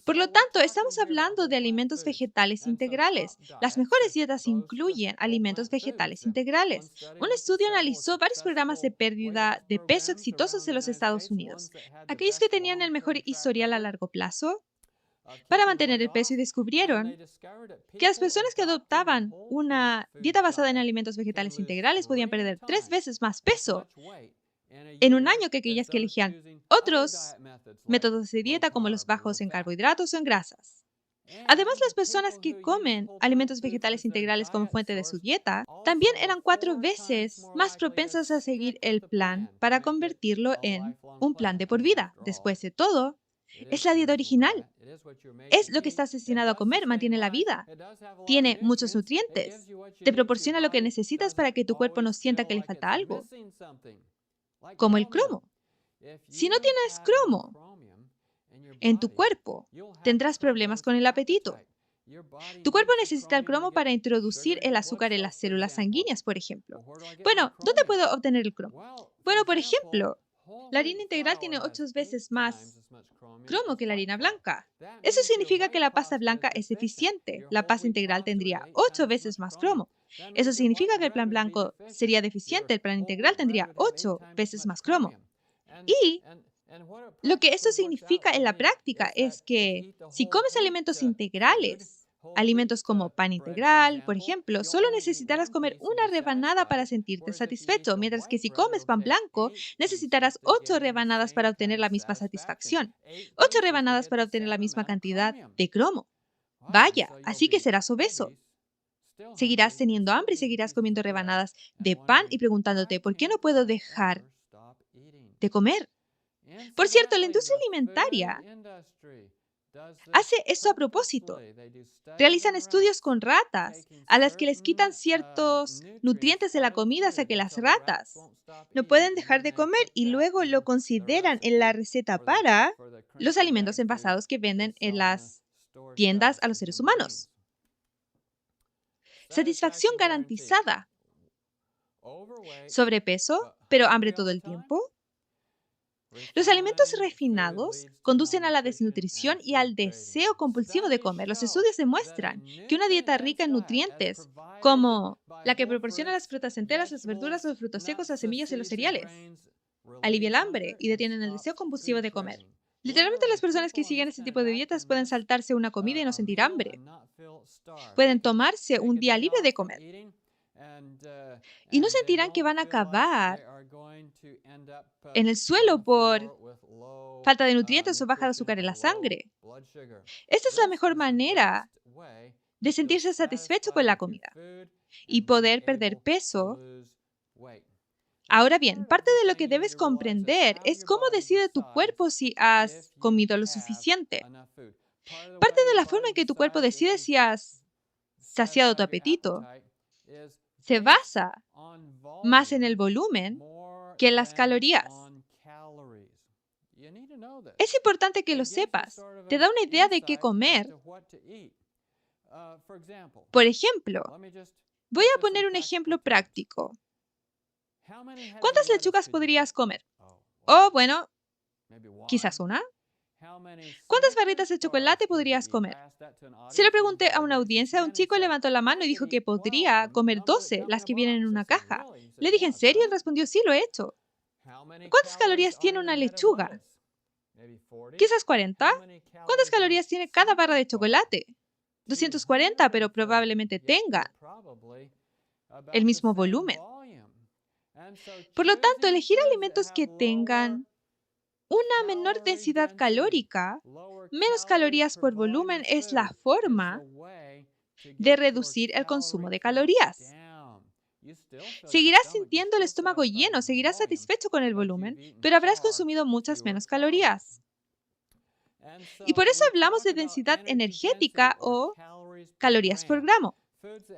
Por lo tanto, estamos hablando de alimentos vegetales integrales. Las mejores dietas incluyen alimentos vegetales integrales. Un estudio analizó varios programas de pérdida de peso exitosos en los Estados Unidos. Aquellos que tenían el mejor historial a largo plazo para mantener el peso y descubrieron que las personas que adoptaban una dieta basada en alimentos vegetales integrales podían perder 3 veces más peso en un año que aquellas que elegían otros métodos de dieta como los bajos en carbohidratos o en grasas. Además, las personas que comen alimentos vegetales integrales como fuente de su dieta también eran 4 veces más propensas a seguir el plan para convertirlo en un plan de por vida. Después de todo, es la dieta original. Es lo que estás destinado a comer, mantiene la vida. Tiene muchos nutrientes. Te proporciona lo que necesitas para que tu cuerpo no sienta que le falta algo, como el cromo. Si no tienes cromo en tu cuerpo, tendrás problemas con el apetito. Tu cuerpo necesita el cromo para introducir el azúcar en las células sanguíneas, por ejemplo. Bueno, ¿dónde puedo obtener el cromo? Bueno, por ejemplo, la harina integral tiene 8 veces más cromo que la harina blanca. Eso significa que la pasta blanca es eficiente. La pasta integral tendría 8 veces más cromo. Eso significa que el plan blanco sería deficiente. El plan integral tendría 8 veces más cromo. Y lo que esto significa en la práctica es que si comes alimentos integrales, alimentos como pan integral, por ejemplo, solo necesitarás comer una rebanada para sentirte satisfecho, mientras que si comes pan blanco, necesitarás 8 rebanadas para obtener la misma satisfacción, 8 rebanadas para obtener la misma cantidad de cromo. Vaya, así que serás obeso. Seguirás teniendo hambre y seguirás comiendo rebanadas de pan y preguntándote, ¿por qué no puedo dejar de comer? Por cierto, la industria alimentaria hace esto a propósito. Realizan estudios con ratas, a las que les quitan ciertos nutrientes de la comida hasta que las ratas no pueden dejar de comer y luego lo consideran en la receta para los alimentos envasados que venden en las tiendas a los seres humanos. Satisfacción garantizada. Sobrepeso, pero hambre todo el tiempo. Los alimentos refinados conducen a la desnutrición y al deseo compulsivo de comer. Los estudios demuestran que una dieta rica en nutrientes, como la que proporciona las frutas enteras, las verduras, los frutos secos, las semillas y los cereales, alivia el hambre y detienen el deseo compulsivo de comer. Literalmente, las personas que siguen este tipo de dietas pueden saltarse una comida y no sentir hambre. Pueden tomarse un día libre de comer. Y no sentirán que van a acabar en el suelo por falta de nutrientes o baja de azúcar en la sangre. Esta es la mejor manera de sentirse satisfecho con la comida y poder perder peso. Ahora bien, parte de lo que debes comprender es cómo decide tu cuerpo si has comido lo suficiente. Parte de la forma en que tu cuerpo decide si has saciado tu apetito se basa más en el volumen que en las calorías. Es importante que lo sepas. Te da una idea de qué comer. Por ejemplo, voy a poner un ejemplo práctico. ¿Cuántas lechugas podrías comer? Oh, bueno, quizás una. ¿Cuántas barritas de chocolate podrías comer? Se lo pregunté a una audiencia, un chico levantó la mano y dijo que podría comer 12, las que vienen en una caja. Le dije, ¿en serio? Él respondió, sí, lo he hecho. ¿Cuántas calorías tiene una lechuga? Quizás 40. ¿Cuántas calorías tiene cada barra de chocolate? 240, pero probablemente tengan el mismo volumen. Por lo tanto, elegir alimentos que tengan una menor densidad calórica, menos calorías por volumen, es la forma de reducir el consumo de calorías. Seguirás sintiendo el estómago lleno, seguirás satisfecho con el volumen, pero habrás consumido muchas menos calorías. Y por eso hablamos de densidad energética o calorías por gramo.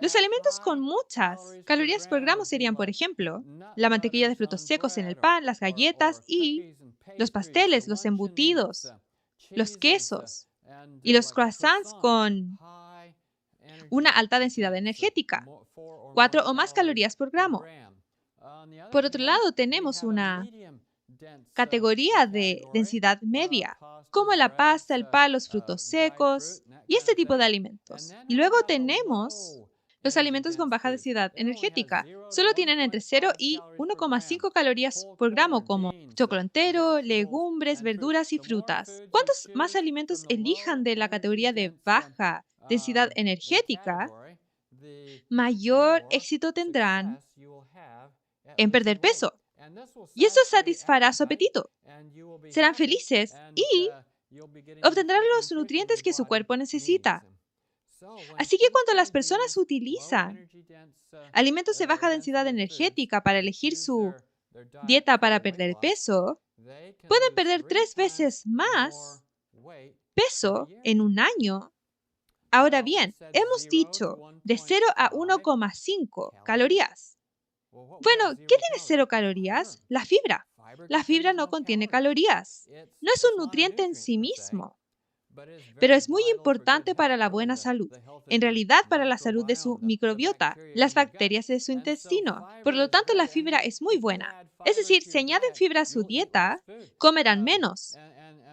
Los alimentos con muchas calorías por gramo serían, por ejemplo, la mantequilla de frutos secos en el pan, las galletas y los pasteles, los embutidos, los quesos y los croissants con una alta densidad energética, 4 o más calorías por gramo. Por otro lado, tenemos una categoría de densidad media, como la pasta, el pan, los frutos secos y este tipo de alimentos. Y luego tenemos los alimentos con baja densidad energética. Solo tienen entre 0 y 1,5 calorías por gramo, como chocolate entero, legumbres, verduras y frutas. Cuantos más alimentos elijan de la categoría de baja densidad energética, mayor éxito tendrán en perder peso. Y esto satisfará su apetito. Serán felices y obtendrán los nutrientes que su cuerpo necesita. Así que cuando las personas utilizan alimentos de baja densidad energética para elegir su dieta para perder peso, pueden perder 3 veces más peso en un año. Ahora bien, hemos dicho de 0 a 1,5 calorías. Bueno, ¿qué tiene 0 calorías? La fibra. La fibra no contiene calorías. No es un nutriente en sí mismo, pero es muy importante para la buena salud. En realidad, para la salud de su microbiota, las bacterias de su intestino. Por lo tanto, la fibra es muy buena. Es decir, si añaden fibra a su dieta, comerán menos.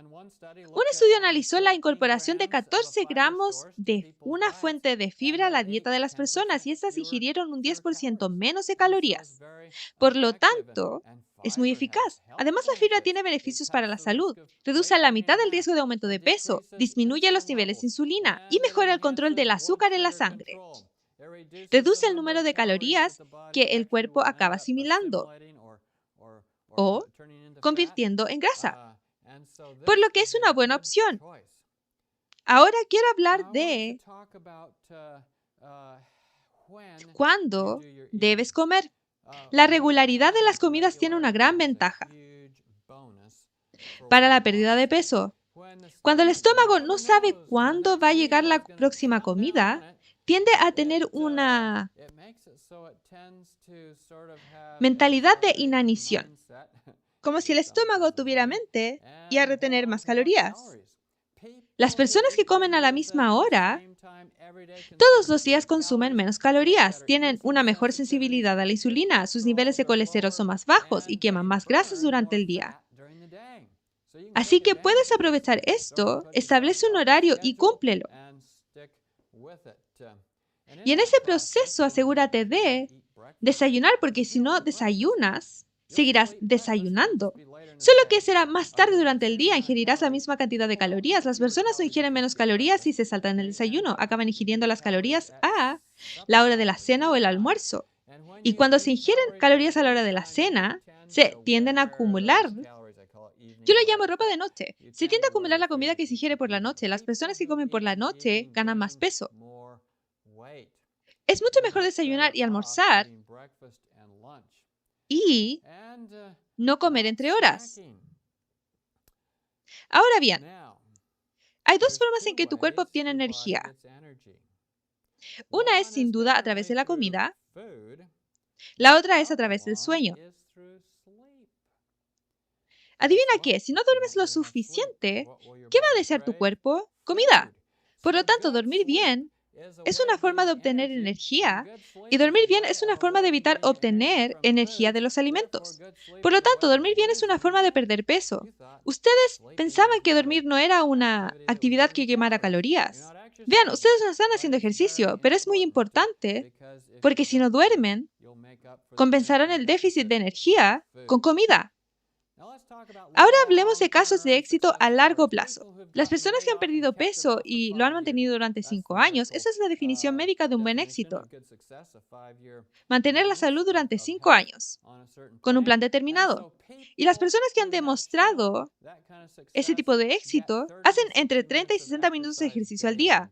Un estudio analizó la incorporación de 14 gramos de una fuente de fibra a la dieta de las personas y estas ingirieron un 10% menos de calorías. Por lo tanto, es muy eficaz. Además, la fibra tiene beneficios para la salud. Reduce a la mitad el riesgo de aumento de peso, disminuye los niveles de insulina y mejora el control del azúcar en la sangre. Reduce el número de calorías que el cuerpo acaba asimilando o convirtiendo en grasa, por lo que es una buena opción. Ahora quiero hablar de cuándo debes comer. La regularidad de las comidas tiene una gran ventaja para la pérdida de peso. Cuando el estómago no sabe cuándo va a llegar la próxima comida, tiende a tener una mentalidad de inanición, como si el estómago tuviera mente y a retener más calorías. Las personas que comen a la misma hora todos los días consumen menos calorías, tienen una mejor sensibilidad a la insulina, sus niveles de colesterol son más bajos y queman más grasas durante el día. Así que puedes aprovechar esto, establece un horario y cúmplelo. Y en ese proceso asegúrate de desayunar, porque si no desayunas, seguirás desayunando. Solo que será más tarde durante el día, ingerirás la misma cantidad de calorías. Las personas no ingieren menos calorías si se saltan el desayuno, acaban ingiriendo las calorías a la hora de la cena o el almuerzo. Y cuando se ingieren calorías a la hora de la cena, se tienden a acumular. Yo lo llamo ropa de noche. Se tiende a acumular la comida que se ingiere por la noche. Las personas que comen por la noche ganan más peso. Es mucho mejor desayunar y almorzar y no comer entre horas. Ahora bien, hay 2 formas en que tu cuerpo obtiene energía. Una es sin duda a través de la comida, la otra es a través del sueño. Adivina qué, si no duermes lo suficiente, ¿qué va a desear tu cuerpo? Comida. Por lo tanto, dormir bien es una forma de obtener energía y dormir bien es una forma de evitar obtener energía de los alimentos. Por lo tanto, dormir bien es una forma de perder peso. Ustedes pensaban que dormir no era una actividad que quemara calorías. Vean, ustedes no están haciendo ejercicio, pero es muy importante porque si no duermen, compensarán el déficit de energía con comida. Ahora hablemos de casos de éxito a largo plazo. Las personas que han perdido peso y lo han mantenido durante 5 años, esa es la definición médica de un buen éxito. Mantener la salud durante 5 años, con un plan determinado. Y las personas que han demostrado ese tipo de éxito hacen entre 30 y 60 minutos de ejercicio al día,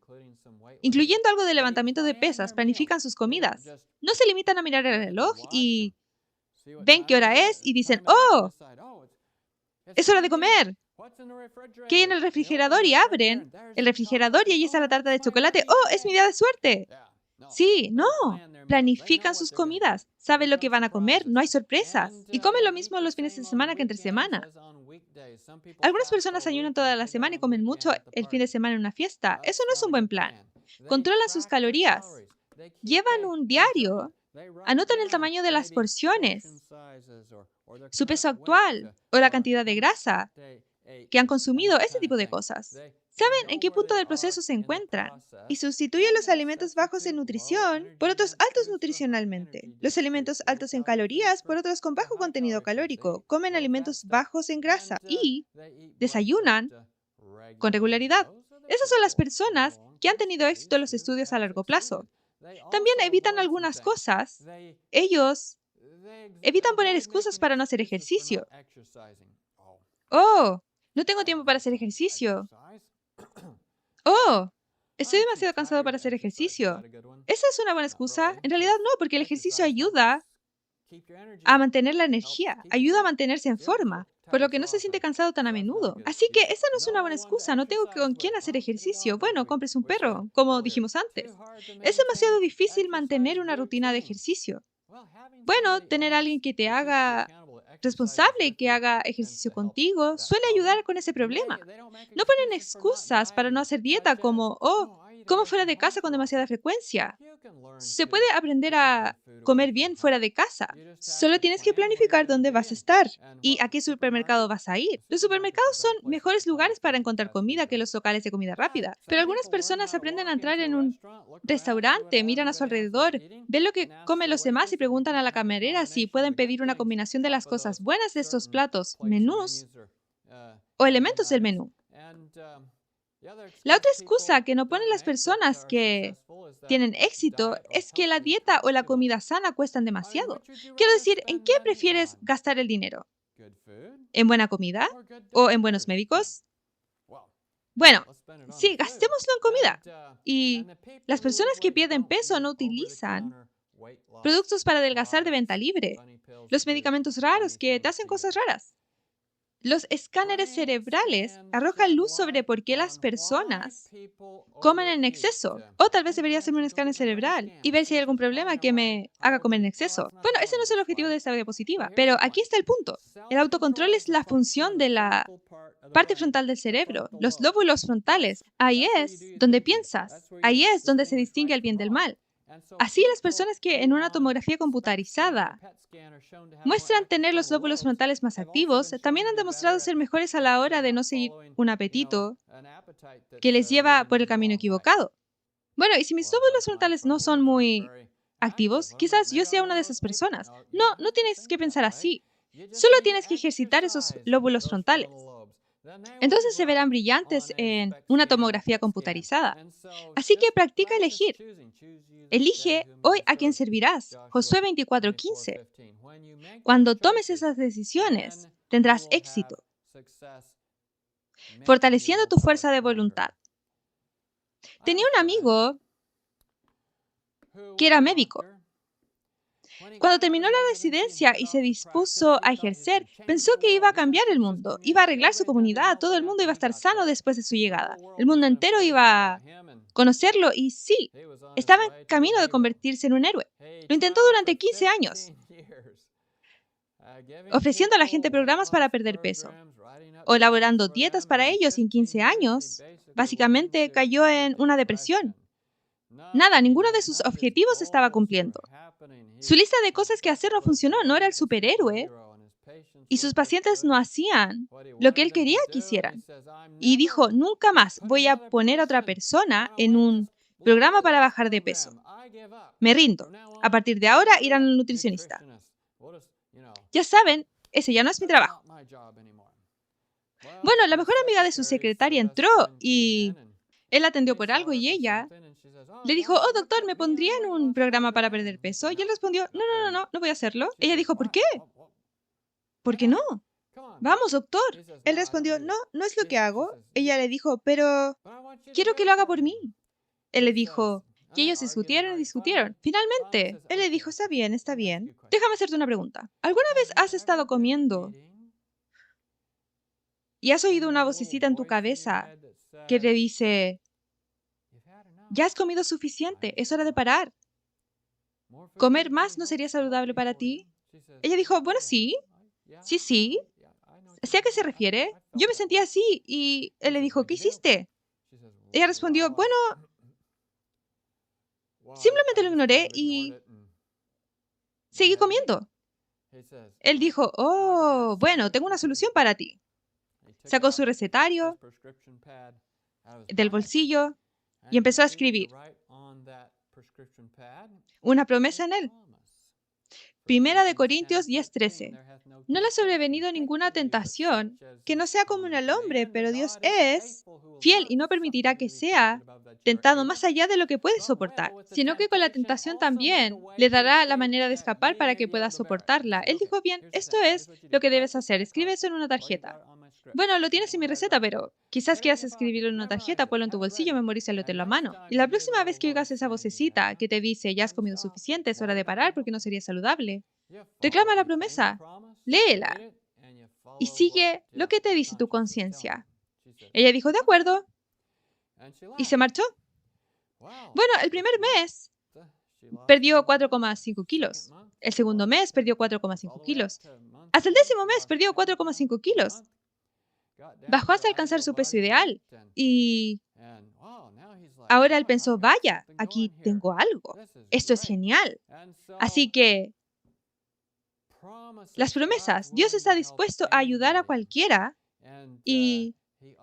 incluyendo algo de levantamiento de pesas, planifican sus comidas. No se limitan a mirar el reloj y ven qué hora es y dicen, ¡oh! ¡Es hora de comer! ¿Qué hay en el refrigerador? Y abren el refrigerador y ahí está la tarta de chocolate. ¡Oh! ¡Es mi día de suerte! Sí, no. Planifican sus comidas. Saben lo que van a comer. No hay sorpresas. Y comen lo mismo los fines de semana que entre semana. Algunas personas ayunan toda la semana y comen mucho el fin de semana en una fiesta. Eso no es un buen plan. Controlan sus calorías. Llevan un diario. Anotan el tamaño de las porciones, su peso actual o la cantidad de grasa que han consumido, ese tipo de cosas. Saben en qué punto del proceso se encuentran y sustituyen los alimentos bajos en nutrición por otros altos nutricionalmente. Los alimentos altos en calorías por otros con bajo contenido calórico. Comen alimentos bajos en grasa y desayunan con regularidad. Esas son las personas que han tenido éxito en los estudios a largo plazo. También evitan algunas cosas. Ellos evitan poner excusas para no hacer ejercicio. Oh, no tengo tiempo para hacer ejercicio. Oh, estoy demasiado cansado para hacer ejercicio. ¿Esa es una buena excusa? En realidad no, porque el ejercicio ayuda a mantener la energía, ayuda a mantenerse en forma, por lo que no se siente cansado tan a menudo. Así que esa no es una buena excusa, no tengo con quién hacer ejercicio. Bueno, compres un perro, como dijimos antes. Es demasiado difícil mantener una rutina de ejercicio. Bueno, tener a alguien que te haga responsable y que haga ejercicio contigo suele ayudar con ese problema. No ponen excusas para no hacer dieta como, oh, como fuera de casa con demasiada frecuencia. Se puede aprender a comer bien fuera de casa. Solo tienes que planificar dónde vas a estar y a qué supermercado vas a ir. Los supermercados son mejores lugares para encontrar comida que los locales de comida rápida. Pero algunas personas aprenden a entrar en un restaurante, miran a su alrededor, ven lo que comen los demás y preguntan a la camarera si pueden pedir una combinación de las cosas buenas de estos platos, menús o elementos del menú. La otra excusa que no ponen las personas que tienen éxito es que la dieta o la comida sana cuestan demasiado. Quiero decir, ¿en qué prefieres gastar el dinero? ¿En buena comida? ¿O en buenos médicos? Bueno, sí, gastémoslo en comida. Y las personas que pierden peso no utilizan productos para adelgazar de venta libre, los medicamentos raros que te hacen cosas raras. Los escáneres cerebrales arrojan luz sobre por qué las personas comen en exceso. O tal vez debería hacerme un escáner cerebral y ver si hay algún problema que me haga comer en exceso. Bueno, ese no es el objetivo de esta diapositiva, pero aquí está el punto. El autocontrol es la función de la parte frontal del cerebro, los lóbulos frontales. Ahí es donde piensas, ahí es donde se distingue el bien del mal. Así, las personas que en una tomografía computarizada muestran tener los lóbulos frontales más activos, también han demostrado ser mejores a la hora de no seguir un apetito que les lleva por el camino equivocado. Bueno, y si mis lóbulos frontales no son muy activos, quizás yo sea una de esas personas. No tienes que pensar así. Solo tienes que ejercitar esos lóbulos frontales. Entonces se verán brillantes en una tomografía computarizada. Así que practica elegir. Elige hoy a quién servirás. Josué 24:15. Cuando tomes esas decisiones, tendrás éxito, fortaleciendo tu fuerza de voluntad. Tenía un amigo que era médico. Cuando terminó la residencia y se dispuso a ejercer, pensó que iba a cambiar el mundo, iba a arreglar su comunidad, todo el mundo iba a estar sano después de su llegada. El mundo entero iba a conocerlo y sí, estaba en camino de convertirse en un héroe. Lo intentó durante 15 años, ofreciendo a la gente programas para perder peso o elaborando dietas para ellos. En 15 años, básicamente cayó en una depresión. Nada, ninguno de sus objetivos estaba cumpliendo. Su lista de cosas que hacer no funcionó, no era el superhéroe. Y sus pacientes no hacían lo que él quería que hicieran. Y dijo, nunca más voy a poner a otra persona en un programa para bajar de peso. Me rindo. A partir de ahora irán al nutricionista. Ya saben, ese ya no es mi trabajo. Bueno, la mejor amiga de su secretaria entró y él atendió por algo y ella le dijo, oh doctor, ¿me pondría en un programa para perder peso? Y él respondió, no voy a hacerlo. Ella dijo, ¿por qué? ¿Por qué no? Vamos, doctor. Él respondió, no es lo que hago. Ella le dijo, pero quiero que lo haga por mí. Él le dijo, y ellos discutieron y discutieron. Finalmente, él le dijo, está bien. Déjame hacerte una pregunta. ¿Alguna vez has estado comiendo y has oído una vocecita en tu cabeza que te dice, ya has comido suficiente, es hora de parar? ¿Comer más no sería saludable para ti? Ella dijo, bueno, sí. ¿Sé a qué se refiere? Yo me sentía así y él le dijo, ¿qué hiciste? Ella respondió, bueno, simplemente lo ignoré y seguí comiendo. Él dijo, oh, bueno, tengo una solución para ti. Sacó su recetario del bolsillo y empezó a escribir una promesa en él. Primera de Corintios 10:13. No le ha sobrevenido ninguna tentación que no sea común al hombre, pero Dios es fiel y no permitirá que sea tentado más allá de lo que puede soportar, sino que con la tentación también le dará la manera de escapar para que pueda soportarla. Él dijo, bien, esto es lo que debes hacer. Escribe eso en una tarjeta. Bueno, lo tienes en mi receta, pero quizás quieras escribirlo en una tarjeta, ponlo en tu bolsillo, memorízalo, tenlo a mano. Y la próxima vez que oigas esa vocecita que te dice, ya has comido suficiente, es hora de parar porque no sería saludable, reclama la promesa, léela y sigue lo que te dice tu conciencia. Ella dijo, de acuerdo, y se marchó. Bueno, el primer mes perdió 4,5 kilos. El segundo mes perdió 4,5 kilos. Hasta el 10º mes perdió 4,5 kilos. Bajó hasta alcanzar su peso ideal. Y ahora él pensó, vaya, aquí tengo algo. Esto es genial. Así que las promesas, Dios está dispuesto a ayudar a cualquiera y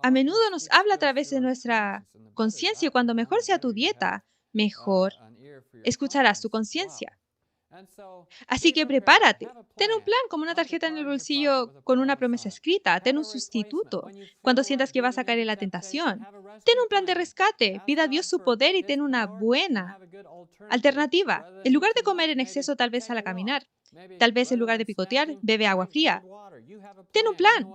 a menudo nos habla a través de nuestra conciencia. Cuando mejor sea tu dieta, mejor escucharás tu conciencia. Así que prepárate. Ten un plan como una tarjeta en el bolsillo con una promesa escrita. Ten un sustituto cuando sientas que vas a caer en la tentación. Ten un plan de rescate. Pida a Dios su poder y ten una buena alternativa. En lugar de comer en exceso, tal vez sal a caminar. Tal vez en lugar de picotear, bebe agua fría. Ten un plan.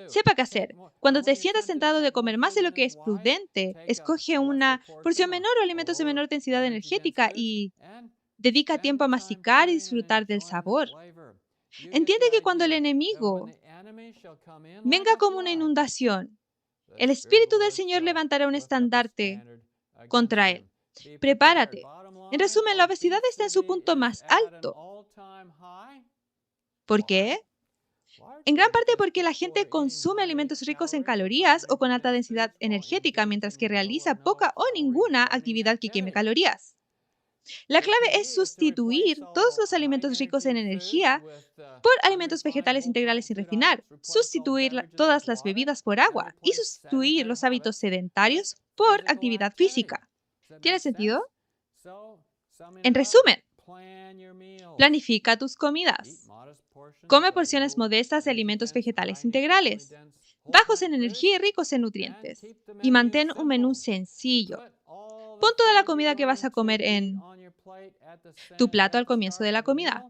Sepa qué hacer. Cuando te sientas tentado de comer más de lo que es prudente, escoge una porción menor o alimentos de menor densidad energética y dedica tiempo a masticar y disfrutar del sabor. Entiende que cuando el enemigo venga como una inundación, el Espíritu del Señor levantará un estandarte contra él. Prepárate. En resumen, la obesidad está en su punto más alto. ¿Por qué? En gran parte porque la gente consume alimentos ricos en calorías o con alta densidad energética, mientras que realiza poca o ninguna actividad que queme calorías. La clave es sustituir todos los alimentos ricos en energía por alimentos vegetales integrales sin refinar, sustituir todas las bebidas por agua y sustituir los hábitos sedentarios por actividad física. ¿Tiene sentido? En resumen, planifica tus comidas. Come porciones modestas de alimentos vegetales integrales, bajos en energía y ricos en nutrientes, y mantén un menú sencillo. Pon toda la comida que vas a comer en tu plato al comienzo de la comida.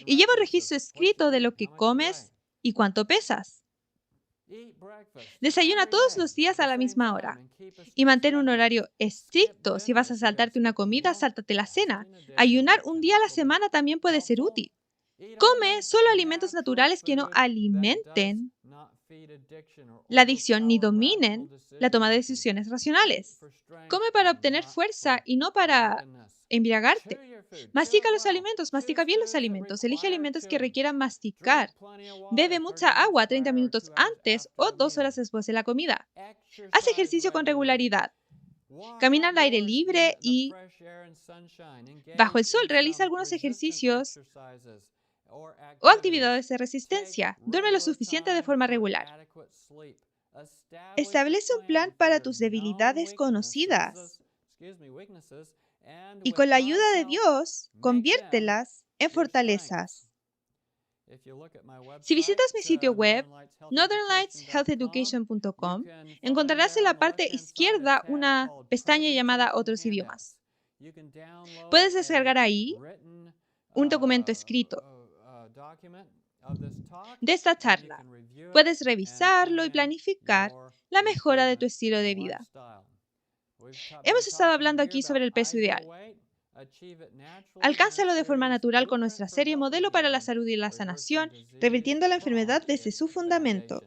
Y lleva un registro escrito de lo que comes y cuánto pesas. Desayuna todos los días a la misma hora y mantén un horario estricto. Si vas a saltarte una comida, sáltate la cena. Ayunar un día a la semana también puede ser útil. Come solo alimentos naturales que no alimenten la adicción ni dominen la toma de decisiones racionales. Come para obtener fuerza y no para embriagarte. Mastica los alimentos, mastica bien los alimentos. Elige alimentos que requieran masticar. Bebe mucha agua 30 minutos antes o 2 horas después de la comida. Haz ejercicio con regularidad. Camina al aire libre y bajo el sol realiza algunos ejercicios o actividades de resistencia. Duerme lo suficiente de forma regular. Establece un plan para tus debilidades conocidas y con la ayuda de Dios, conviértelas en fortalezas. Si visitas mi sitio web, northernlightshealtheducation.com, encontrarás en la parte izquierda una pestaña llamada Otros idiomas. Puedes descargar ahí un documento escrito de esta charla. Puedes revisarlo y planificar la mejora de tu estilo de vida. Hemos estado hablando aquí sobre el peso ideal. Alcánzalo de forma natural con nuestra serie Modelo para la Salud y la Sanación, revirtiendo la enfermedad desde su fundamento.